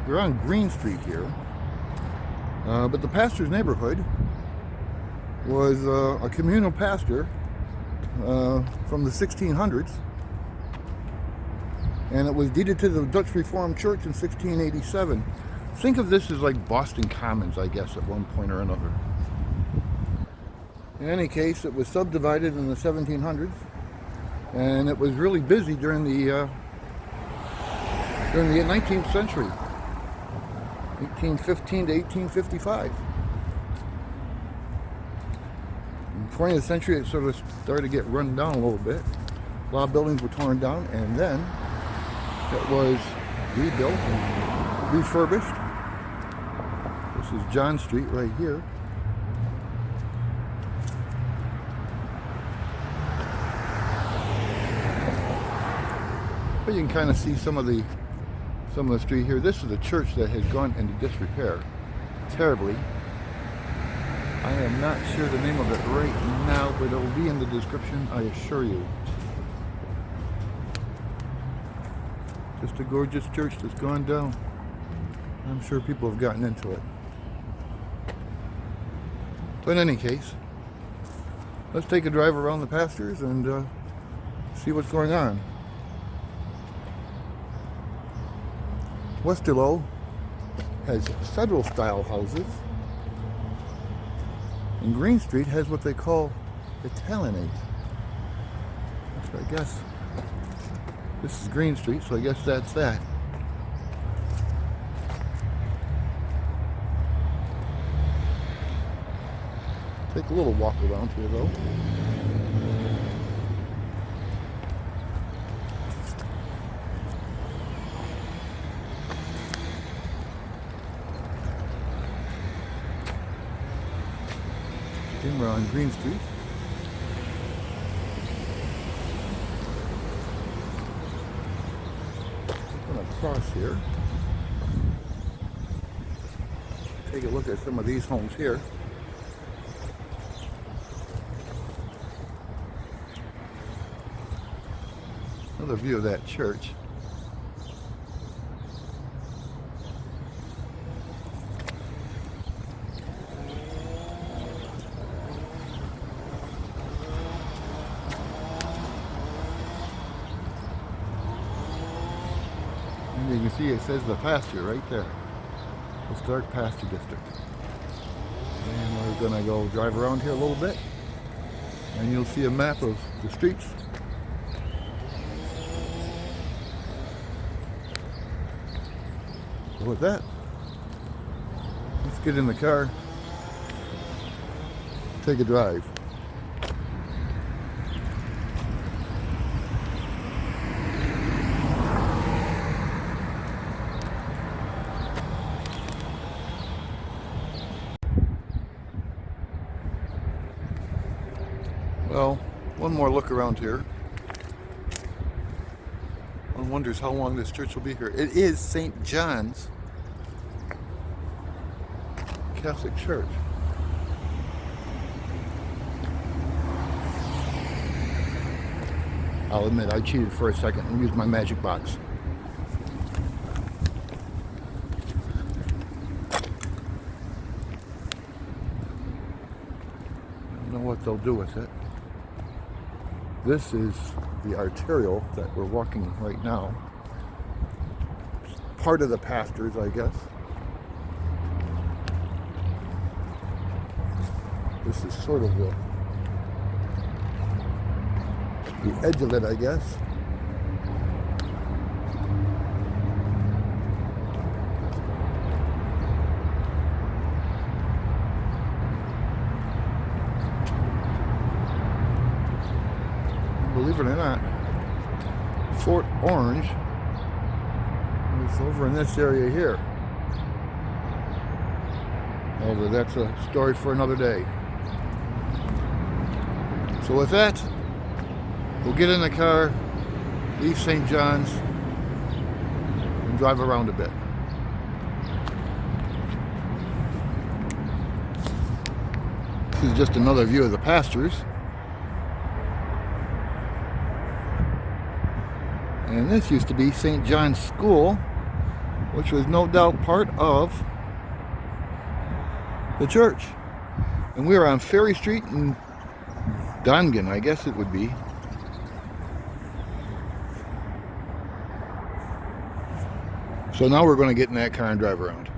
We're on Green Street here. But the Pastures neighborhood was a communal pasture from the 1600s. And it was deeded to the Dutch Reformed Church in 1687. Think of this as like Boston Commons, I guess, at one point or another. In any case, it was subdivided in the 1700s, and it was really busy during the 19th century, 1815 to 1855. In the 20th century, it sort of started to get run down a little bit. A lot of buildings were torn down, and then it was rebuilt and refurbished. This is John Street right here. But you can kind of see some of the street here. This is a church that has gone into disrepair terribly. I am not sure the name of it right now, but it will be in the description, I assure you. Just a gorgeous church that's gone down. I'm sure people have gotten into it. But in any case, let's take a drive around the Pastures and see what's going on. Westerlo has federal style houses, and Green Street has what they call Italianate. So I guess this is Green Street, so I guess that's that. Take a little walk around here though. We're on Green Street. I'm going to cross here. Take a look at some of these homes here. Another view of that church. You can see it says the pasture right there. Historic Pasture District. And we're going to go drive around here a little bit, and you'll see a map of the streets. So with that, let's get in the car, take a drive. Well, one more look around here. One wonders how long this church will be here. It is St. John's Catholic Church. I'll admit I cheated for a second and used my magic box. I don't know what they'll do with it. This is the arterial that we're walking right now. It's part of the Pastures, I guess. This is sort of the edge of it, I guess. Believe it or not, Fort Orange is over in this area here. Although that's a story for another day. So with that, we'll get in the car, leave St. John's, and drive around a bit. This is just another view of the Pastures. And this used to be St. John's School. which was no doubt part of the church. And we were on Ferry Street in Dongan, I guess it would be. So now we're going to get in that car and drive around.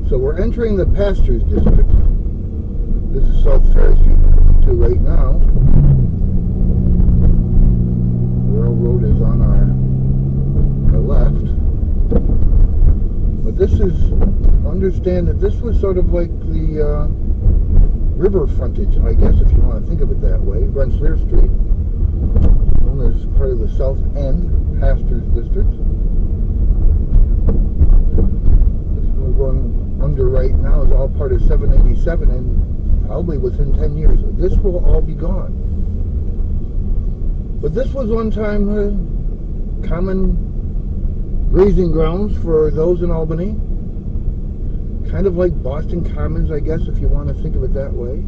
So we're entering the Pastures district. This is South Ferry Street we're coming to right now. The railroad is on our left. But this is, understand that this was sort of like the river frontage, I guess, if you want to think of it that way. Rensselaer Street, known as part of the South End Pastures district. This we're going under right now is all part of 787, and probably within 10 years this will all be gone. But this was one time common grazing grounds for those in Albany. Kind of like Boston Commons, I guess, if you want to think of it that way.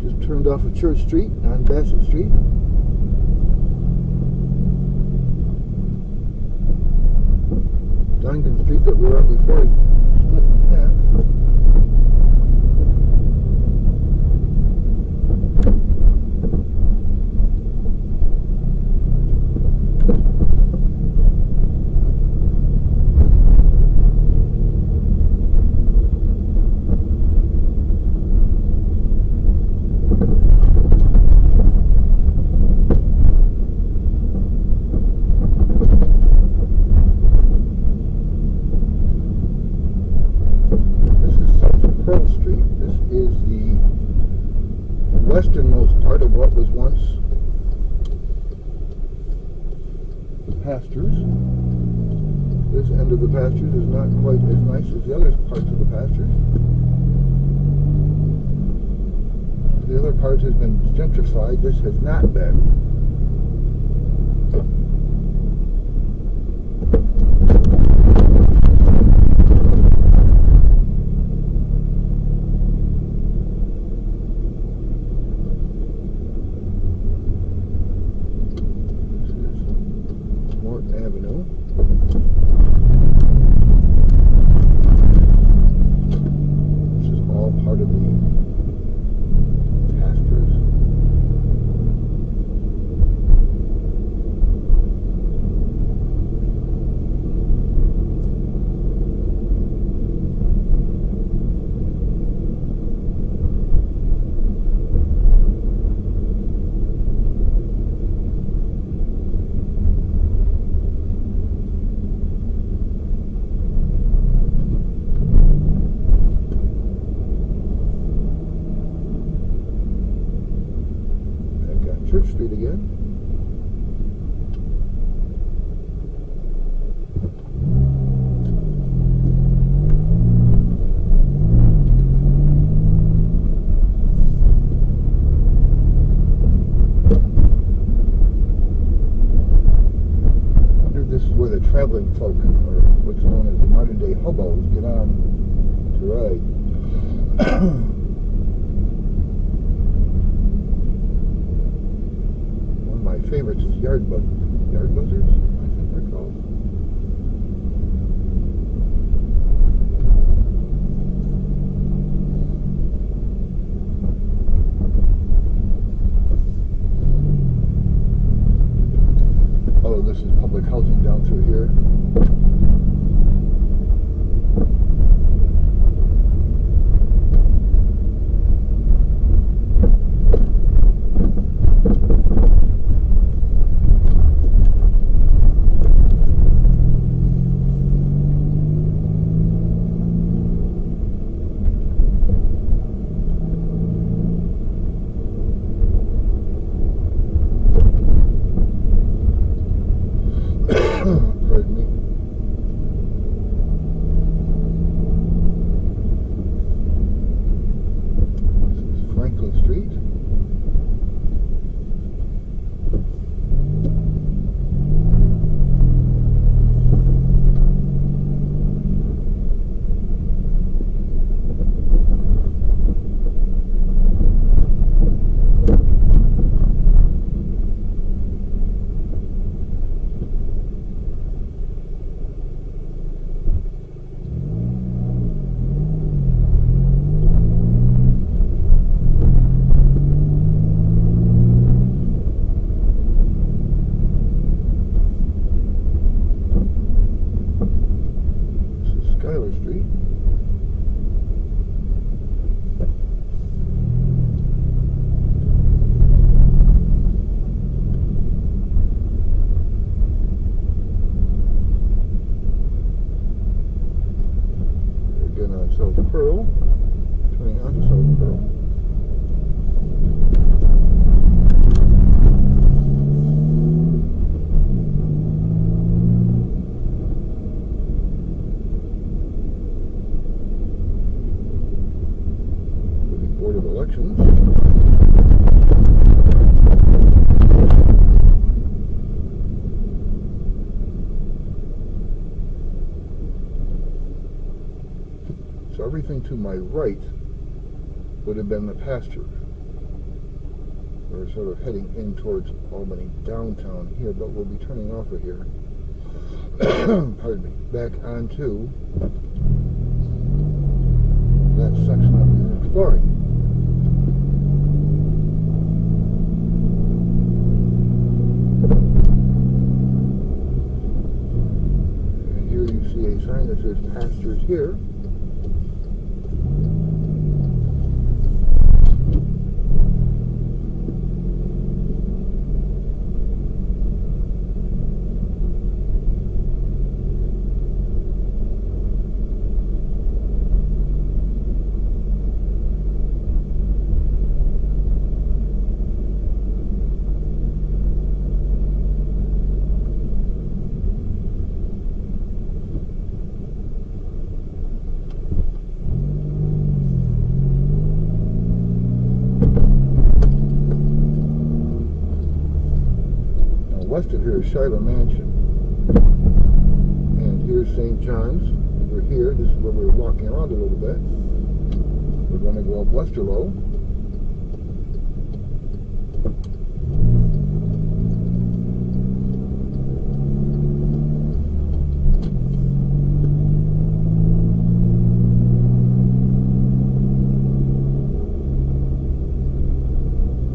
Just turned off of Church Street on Bassett Street. Dongan Street that we were on before split in half. Westernmost part of what was once the Pastures. This end of the Pastures is not quite as nice as the other parts of the Pastures. The other part has been gentrified. This has not been. Avenue. This is all part of the Pastures. Church Street again. I wonder if this is where the traveling folk, or what's known as the modern day hobos, get on to ride. Favorites is yard buzzards, I think they're called. Oh, this is public housing down through here. South Pearl. Turning onto South Pearl. The Board of Elections. So everything to my right would have been the Pastures. We're sort of heading in towards Albany downtown here, but we'll be turning off of here. Pardon me. Back onto that section that we were exploring. And here you see a sign that says Pastures here. West of here is Shiloh Mansion, and here's St. John's. We're here. This is where we're walking around a little bit. We're going to go up Westerlo.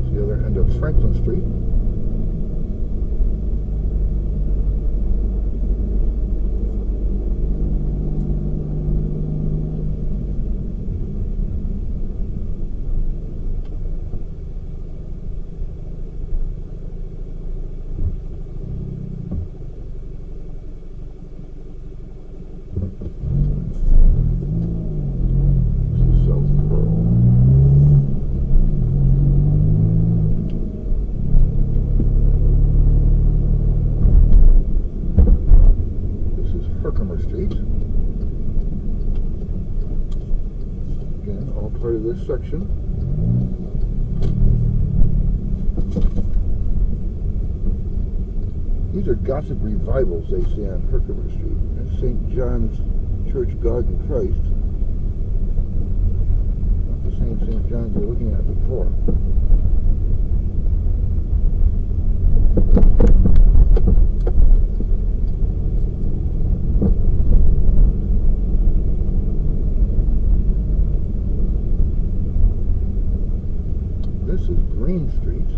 It's the other end of Franklin Street. Street. Again, all part of this section. These are Gothic revivals they see on Herkimer Street. That's St. John's Church, God and Christ. Not the same St. John's we were looking at before. This is Green Street.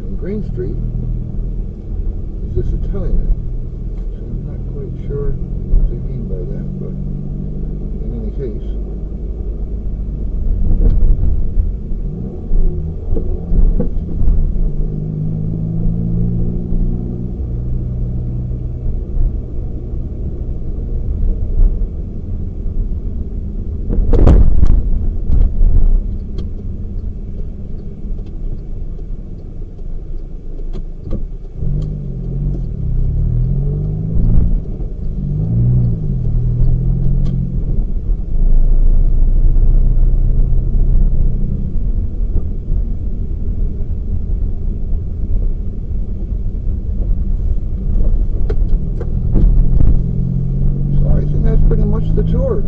And Green Street is this Italian. So I'm not quite sure what they mean by that, but in any case. The tour.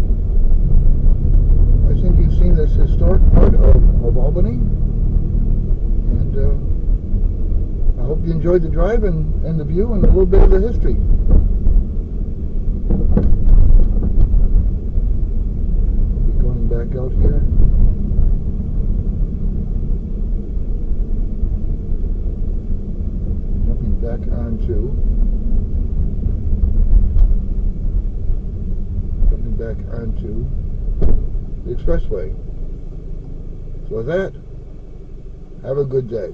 I think you've seen this historic part of Albany, and I hope you enjoyed the drive and the view and a little bit of the history. We'll be going back out here. Jumping back onto the expressway. So with that, have a good day.